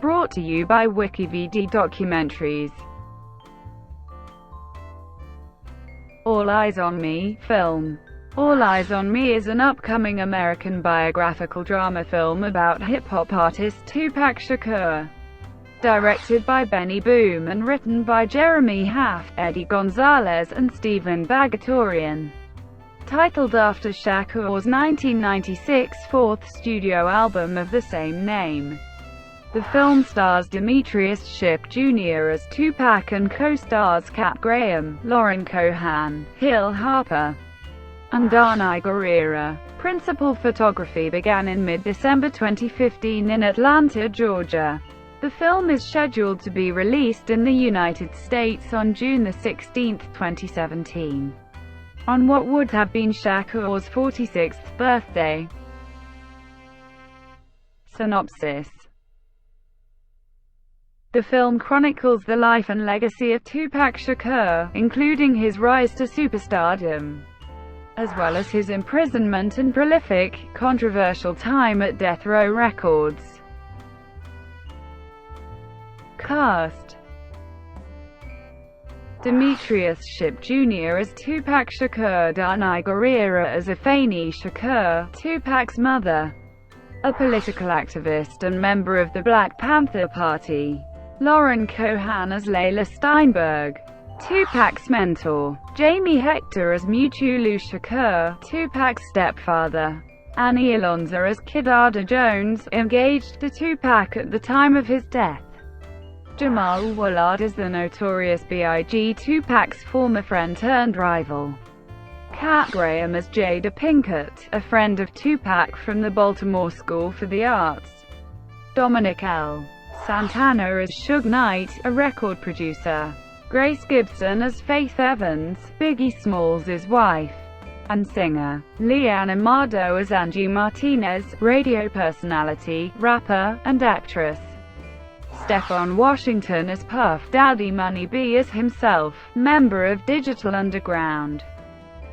Brought to you by WikiVidi Documentaries. All Eyez on Me film. All Eyez on Me is an upcoming American biographical drama film about hip-hop artist Tupac Shakur. Directed by Benny Boom and written by Jeremy Haft, Eddie Gonzalez and Steven Bagatourian. Titled after Shakur's 1996 fourth studio album of the same name. The film stars Demetrius Shipp Jr. as Tupac and co-stars Cat Graham, Lauren Cohan, Hill Harper and Danai Gurira. Principal photography began in mid-December 2015 in Atlanta, Georgia. The film is scheduled to be released in the United States on June 16, 2017. On what would have been Shakur's 46th birthday. Synopsis. The film chronicles the life and legacy of Tupac Shakur, including his rise to superstardom, as well as his imprisonment and prolific, controversial time at Death Row Records. Cast: Demetrius Shipp Jr. as Tupac Shakur, Danai Gurira as Eyez Shakur, Tupac's mother, a political activist and member of the Black Panther Party. Lauren Cohan as Layla Steinberg, Tupac's mentor. Jamie Hector as Mutulu Shakur, Tupac's stepfather. Annie Alonso as Kidada Jones, engaged to Tupac at the time of his death. Jamal Wallard as the Notorious B.I.G., Tupac's former friend turned rival. Cat Graham as Jada Pinkett, a friend of Tupac from the Baltimore School for the Arts. Dominic L. Santana as Suge Knight, a record producer. Grace Gibson as Faith Evans, Biggie Smalls' wife and singer. Leanne Amado as Angie Martinez, radio personality, rapper, and actress. Stephon Washington as Puff Daddy. Money B as himself, member of Digital Underground.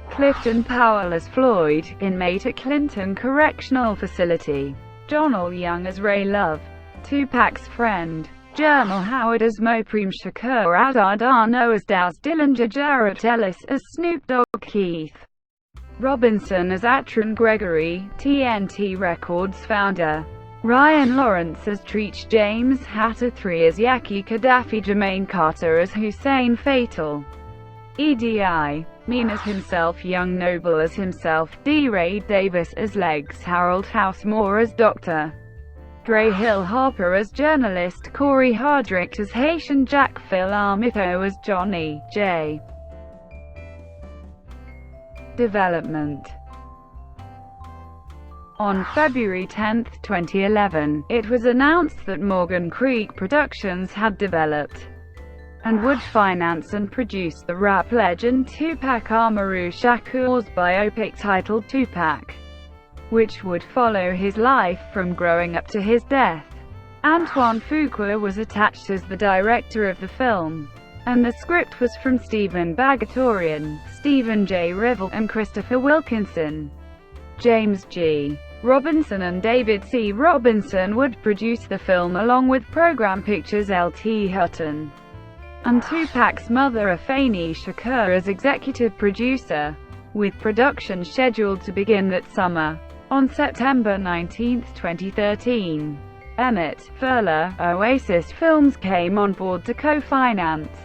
Clifton Powell as Floyd, inmate at Clinton Correctional Facility. Jonell Young as Ray Love, Tupac's friend. Jermel Howard as Mopreme Shakur. Adadano as Daz Dillinger. Jarrett Ellis as Snoop Dogg. Keith Robinson as Atron Gregory, TNT Records founder. Ryan Lawrence as Treach. James Hatter III as Yaki Gaddafi. Jermaine Carter as Hussein Fatal. Idi Amin as himself. Young Noble as himself. D. Ray Davis as Legs. Harold Housemore as Dr. Dre. Hill Harper as journalist. Corey Hardrick as Haitian Jack. Phil Armito as Johnny J. Development. On February 10, 2011, it was announced that Morgan Creek Productions had developed and would finance and produce the rap legend Tupac Amaru Shakur's biopic titled Tupac, which would follow his life from growing up to his death. Antoine Fuqua was attached as the director of the film, and the script was from Steven Bagatourian, Stephen J. Rivel, and Christopher Wilkinson. James G. Robinson and David C. Robinson would produce the film along with Program Pictures L.T. Hutton and Tupac's mother Eyez Shakur as executive producer, with production scheduled to begin that summer. On September 19, 2013, Emmett Furler, Oasis Films came on board to co-finance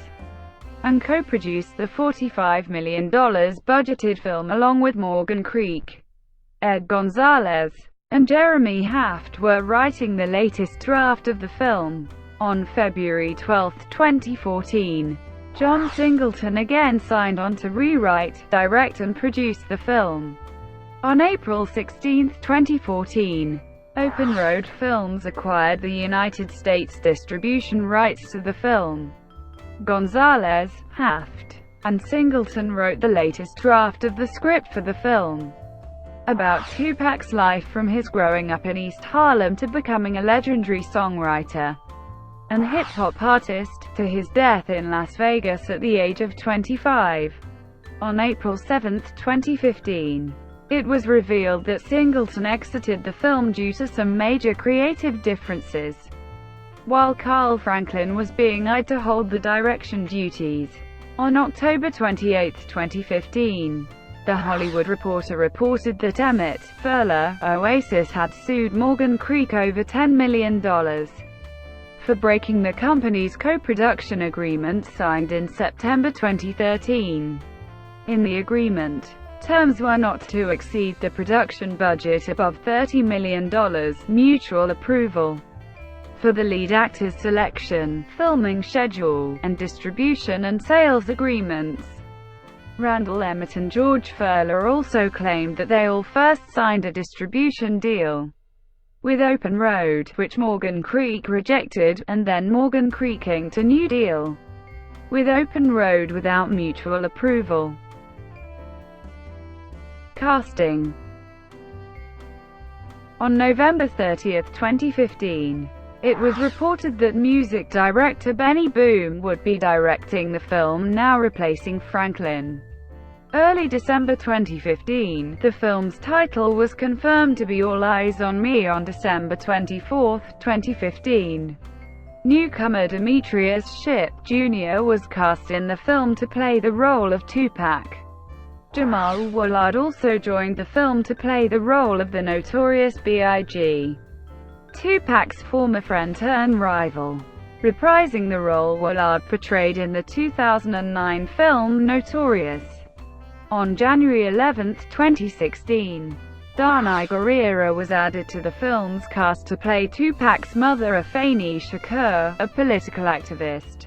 and co-produce the $45 million budgeted film along with Morgan Creek. Ed Gonzalez and Jeremy Haft were writing the latest draft of the film. On February 12, 2014, John Singleton again signed on to rewrite, direct and produce the film. On April 16, 2014, Open Road Films acquired the United States distribution rights to the film. Gonzalez, Haft, and Singleton wrote the latest draft of the script for the film, about Tupac's life from his growing up in East Harlem to becoming a legendary songwriter and hip-hop artist, to his death in Las Vegas at the age of 25. On April 7, 2015, it was revealed that Singleton exited the film due to some major creative differences. while Carl Franklin was being eyed to hold the direction duties. On October 28, 2015, The Hollywood Reporter reported that Emmett Furler, Oasis had sued Morgan Creek over $10 million for breaking the company's co-production agreement signed in September 2013. In the agreement, terms were not to exceed the production budget above $30 million, mutual approval for the lead actor's selection, filming schedule, and distribution and sales agreements. Randall Emmett and George Furler also claimed that they all first signed a distribution deal with Open Road, which Morgan Creek rejected, and then Morgan Creek inked a new deal with Open Road without mutual approval. Casting. On November 30, 2015, it was reported that music director Benny Boom would be directing the film, now replacing Franklin. Early December 2015, the film's title was confirmed to be All Eyez on Me. On December 24, 2015, newcomer Demetrius Shipp Jr. was cast in the film to play the role of Tupac. Jamal Woolard also joined the film to play the role of the Notorious B.I.G., Tupac's former friend turned rival. Reprising the role Woolard portrayed in the 2009 film Notorious. On January 11, 2016, Danai Gurira was added to the film's cast to play Tupac's mother Eyez Shakur, a political activist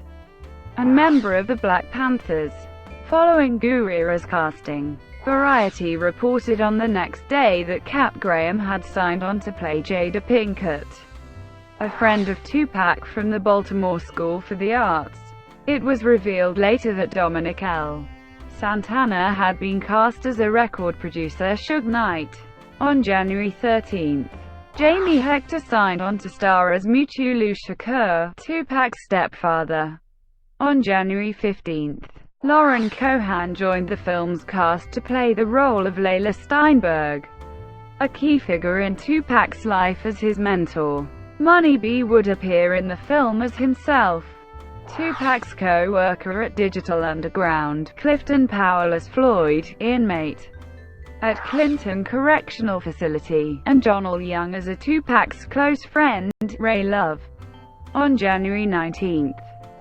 and member of the Black Panthers. Following Gurira's casting, Variety reported on the next day that Cap Graham had signed on to play Jada Pinkett, a friend of Tupac from the Baltimore School for the Arts. It was revealed later that Dominic L. Santana had been cast as a record producer Suge Knight. On January 13, Jamie Hector signed on to star as Mutulu Shakur, Tupac's stepfather. On January 15, Lauren Cohan joined the film's cast to play the role of Layla Steinberg, a key figure in Tupac's life as his mentor. Money B would appear in the film as himself. Tupac's co-worker at Digital Underground, Clifton Powell as Floyd, inmate at Clinton Correctional Facility, and John L. Young as a Tupac's close friend, Ray Love. On January 19,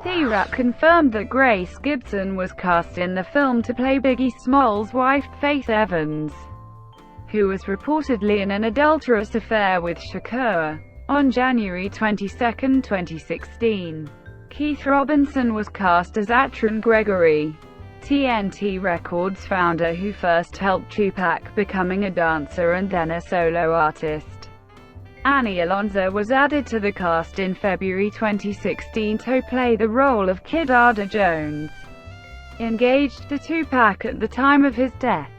T-Rap confirmed that Grace Gibson was cast in the film to play Biggie Smalls' wife, Faith Evans, who was reportedly in an adulterous affair with Shakur. On January 22, 2016, Keith Robinson was cast as Atron Gregory, TNT Records founder who first helped Tupac becoming a dancer and then a solo artist. Annie Alonso was added to the cast in February 2016 to play the role of Kid Ada Jones, engaged to Tupac at the time of his death.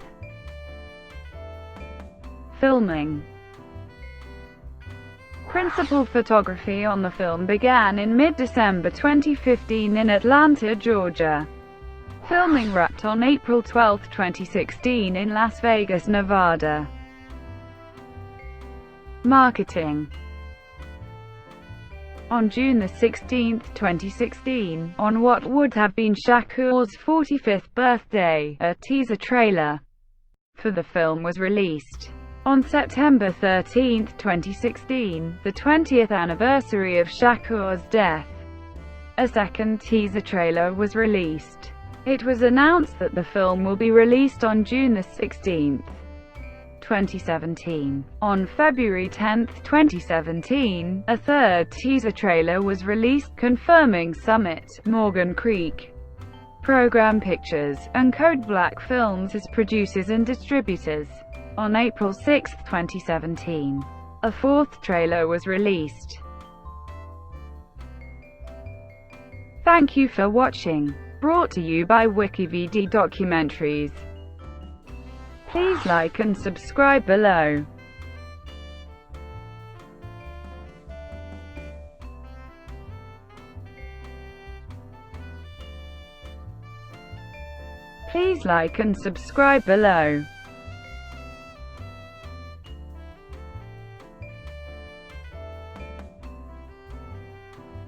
Filming. Principal photography on the film began in mid-December 2015 in Atlanta, Georgia. Filming wrapped on April 12, 2016 in Las Vegas, Nevada. Marketing. On June 16, 2016, on what would have been Shakur's 45th birthday, a teaser trailer for the film was released. On September 13, 2016, the 20th anniversary of Shakur's death, a second teaser trailer was released. It was announced that the film will be released on June 16, 2017. On February 10, 2017, a third teaser trailer was released, confirming Summit, Morgan Creek, Program Pictures, and Code Black Films as producers and distributors. On April 6, 2017, a fourth trailer was released. Thank you for watching. Brought to you by WikiVidi Documentaries. Please like and subscribe below. Please like and subscribe below.